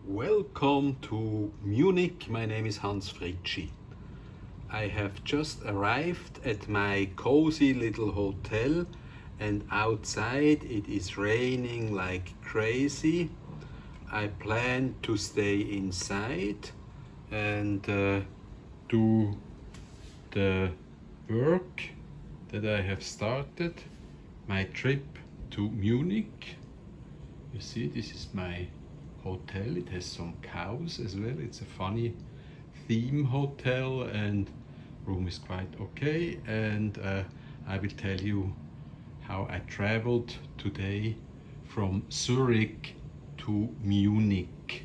Welcome to Munich. My name is Hans Fritschi. I have just arrived at my cozy little hotel, and outside it is raining like crazy. I plan to stay inside and do the work that I have started, my trip to Munich. You see, this is my hotel. It has some cows as well. It's a funny theme hotel, and room is quite okay. And I will tell you how I traveled today from Zurich to Munich.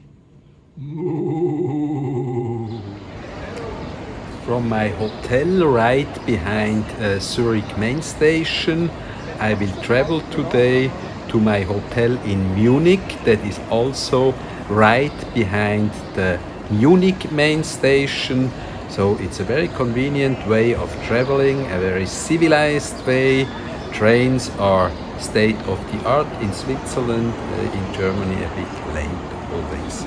From my hotel right behind Zurich main station, I will travel today to my hotel in Munich that is also right behind the Munich main station. So it's a very convenient way of traveling, a very civilized way. Trains are state of the art in Switzerland, in Germany a bit late always.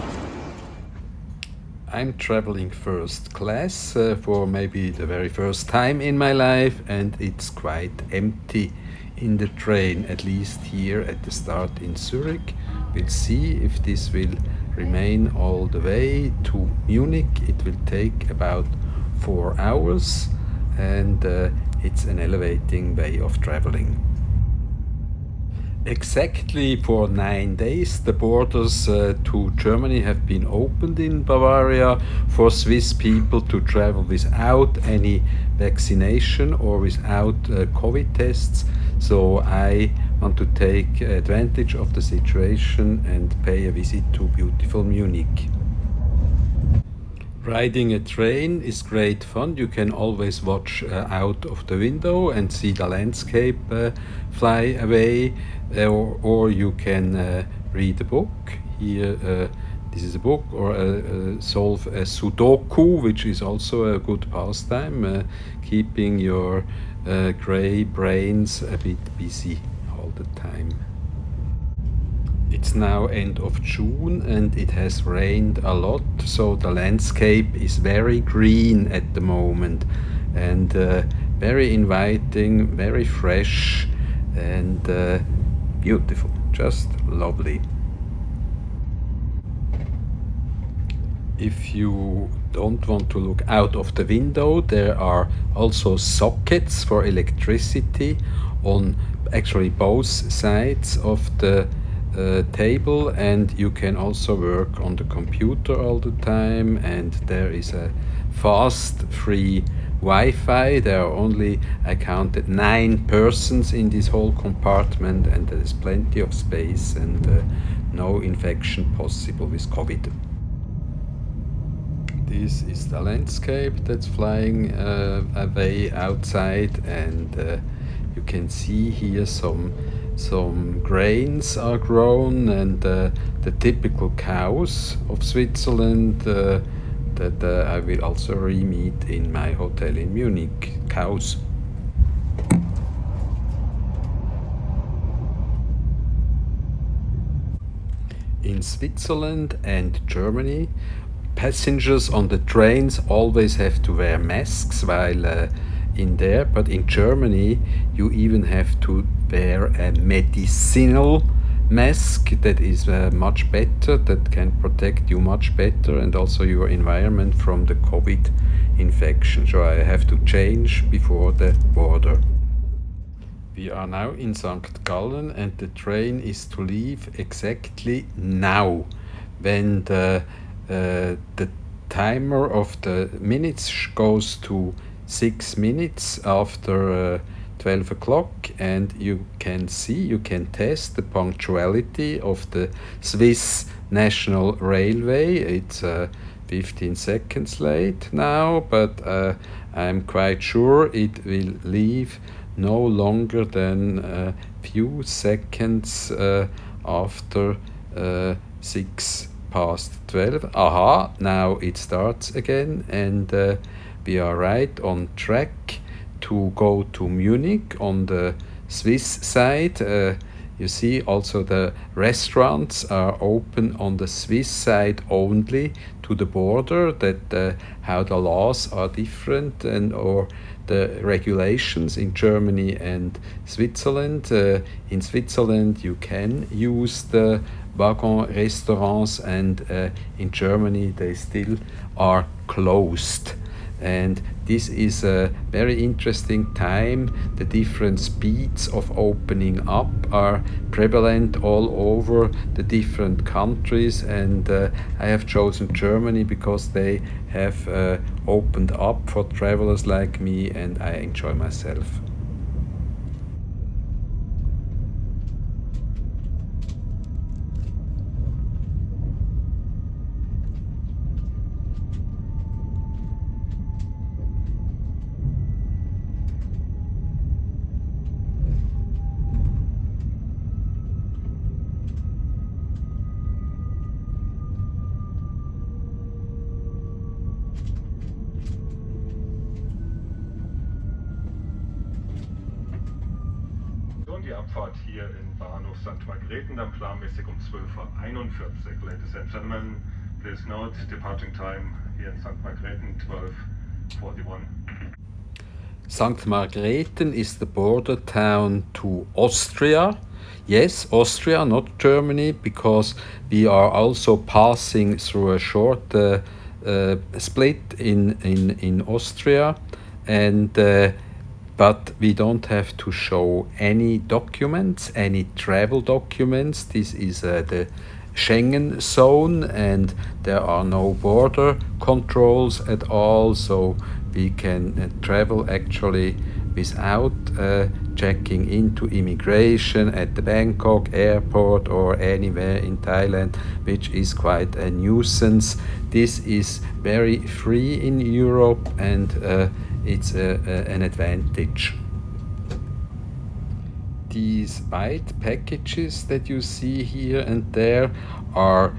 I'm traveling first class for maybe the very first time in my life, and it's quite empty in the train, at least here at the start in Zurich. We'll see if this will remain all the way to Munich. It will take about 4 hours, and it's an elevating way of traveling. Exactly for 9 days, the borders to Germany have been opened in Bavaria for Swiss people to travel without any vaccination or without COVID tests. So I want to take advantage of the situation and pay a visit to beautiful Munich. Riding a train is great fun. You can always watch out of the window and see the landscape fly away, or you can read a book. Here, this is a book, or solve a Sudoku, which is also a good pastime, keeping your grey brains a bit busy all the time. It's now end of June and it has rained a lot, so the landscape is very green at the moment, and very inviting, very fresh, and beautiful, just lovely. If you don't want to look out of the window, there are also sockets for electricity on actually both sides of the table, and you can also work on the computer all the time, and there is a fast free Wi-Fi. There are only, I counted, 9 persons in this whole compartment, and there is plenty of space and no infection possible with COVID. This is the landscape that's flying away outside, and you can see here some grains are grown, and the typical cows of Switzerland that I will also re-meet in my hotel in Munich. Cows. In Switzerland and Germany, passengers on the trains always have to wear masks while in there, but in Germany you even have to wear a medicinal mask that is much better, that can protect you much better, and also your environment from the COVID infection. So I have to change before the border. We are now in St. Gallen, and the train is to leave exactly now, when the timer of the minutes goes to 6 minutes after 12 o'clock, and you can test the punctuality of the Swiss National Railway. It's 15 seconds late now, but I'm quite sure it will leave no longer than a few seconds after 6 past 12. Aha, now it starts again, and we are right on track to go to Munich on the Swiss side. You see also the restaurants are open on the Swiss side only to the border, that how the laws are different and or the regulations in Germany and Switzerland. In Switzerland you can use the wagon restaurants, and in Germany they still are closed. And this is a very interesting time. The different speeds of opening up are prevalent all over the different countries, and I have chosen Germany because they have opened up for travelers like me, and I enjoy myself. Die Abfahrt hier in Bahnhof St. Margrethen, dann planmäßig um 12:41 Uhr. Ladies and gentlemen, please note departing time here in St. Margrethen, 12:41. St. Margrethen is the border town to Austria. Yes, Austria, not Germany, because we are also passing through a short split in Austria, and but we don't have to show any documents, any travel documents. This is the Schengen zone, and there are no border controls at all, so we can travel actually without checking into immigration at the Bangkok airport or anywhere in Thailand, which is quite a nuisance. This is very free in Europe, and it's an advantage. These white packages that you see here and there are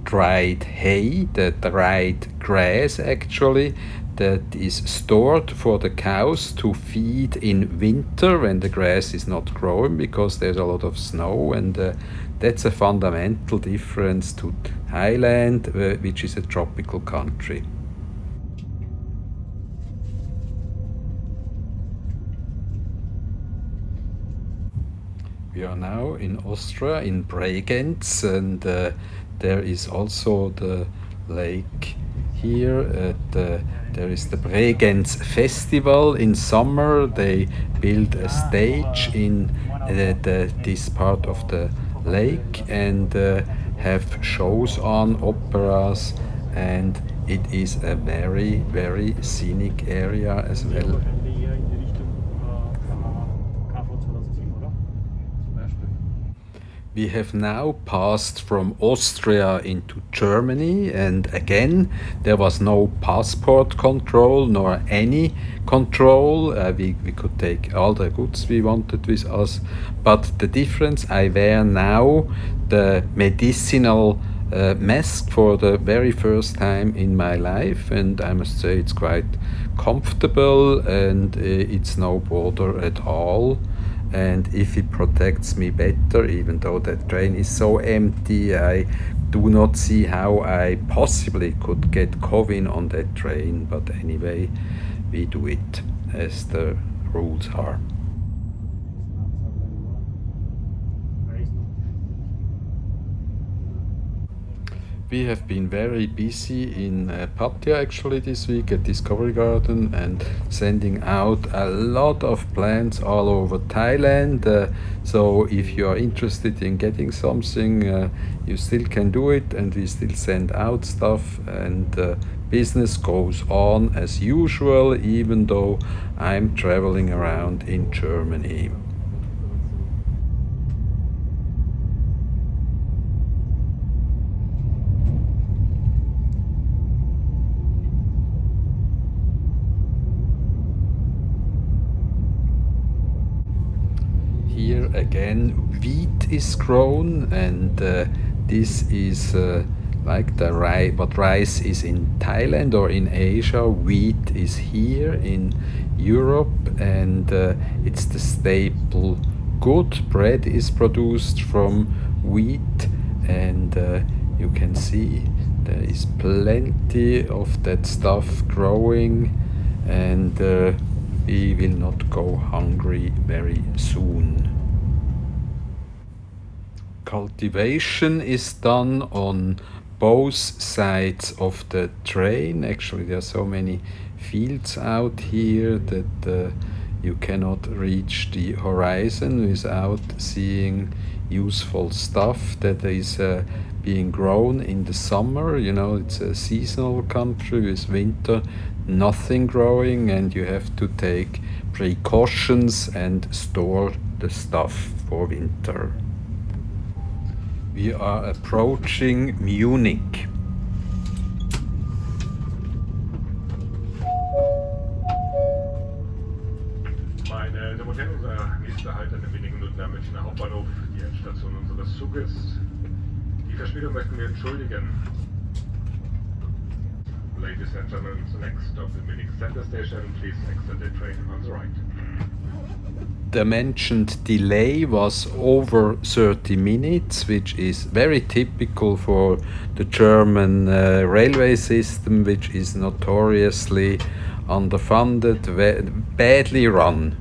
dried hay, the dried grass actually, that is stored for the cows to feed in winter when the grass is not growing because there's a lot of snow, and that's a fundamental difference to Thailand, which is a tropical country. We are now in Austria, in Bregenz, and there is also the lake here. There is the Bregenz Festival in summer. They build a stage in this part of the lake and have shows on, operas, and it is a very, very scenic area as well. We have now passed from Austria into Germany, and again there was no passport control nor any control. We could take all the goods we wanted with us, but the difference, I wear now the medicinal mask for the very first time in my life, and I must say it's quite comfortable, and it's no bother at all. And if it protects me better, even though that train is so empty, I do not see how I possibly could get COVID on that train. But anyway, we do it as the rules are. We have been very busy in Pattaya actually this week at Discovery Garden, and sending out a lot of plants all over Thailand. So if you are interested in getting something, you still can do it, and we still send out stuff, and business goes on as usual, even though I'm traveling around in Germany. Here again, wheat is grown, and this is like the rice. What rice is in Thailand or in Asia, wheat is here in Europe, and it's the staple good. Bread is produced from wheat, and you can see there is plenty of that stuff growing, and we will not go hungry very soon. Cultivation is done on both sides of the train. Actually, there are so many fields out here that you cannot reach the horizon without seeing useful stuff that is being grown in the summer. You know, it's a seasonal country with winter nothing growing, and you have to take precautions and store the stuff for winter. We are approaching Munich. Meine Damen und Herren, unser nächster Halt in wenigen Minuten am Münchner Hauptbahnhof, die Endstation unseres Zuges. Die Verspätung möchten wir entschuldigen. Ladies and gentlemen, the next stop is Munich Center Station. Please exit the train on the right. The mentioned delay was over 30 minutes, which is very typical for the German railway system, which is notoriously underfunded, badly run.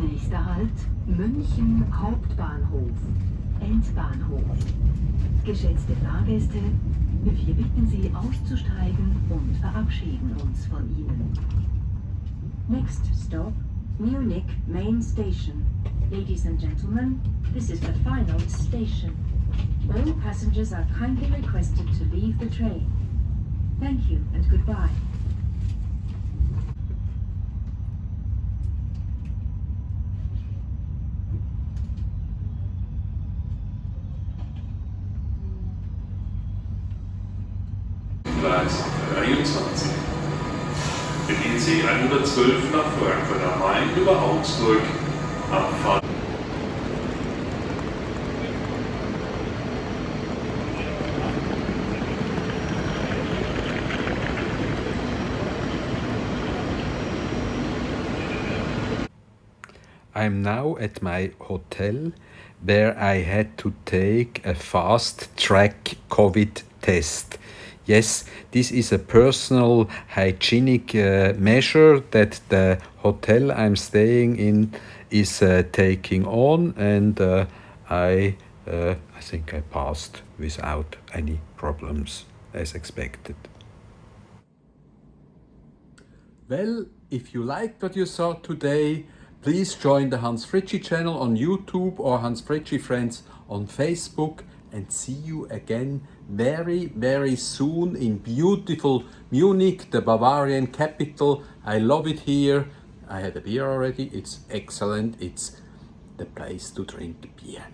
Nächster Halt München Hauptbahnhof, Endbahnhof. Geschätzte Fahrgäste, wir bitten Sie auszusteigen und verabschieden uns von Ihnen. Next stop, Munich Main Station. Ladies and gentlemen, this is the final station. All passengers are kindly requested to leave the train. Thank you and goodbye. Gleis 23. Bedienen Sie 112 nach Frankfurt am Main über Augsburg. Abfahrt. I'm now at my hotel where I had to take a fast track COVID test. Yes, this is a personal hygienic measure that the hotel I'm staying in is taking on, and I think I passed without any problems as expected. Well, if you liked what you saw today, please join the Hans Fritschi channel on YouTube or Hans Fritschi Friends on Facebook, and see you again very, very soon in beautiful Munich, the Bavarian capital. I love it here. I had a beer already. It's excellent. It's the place to drink beer.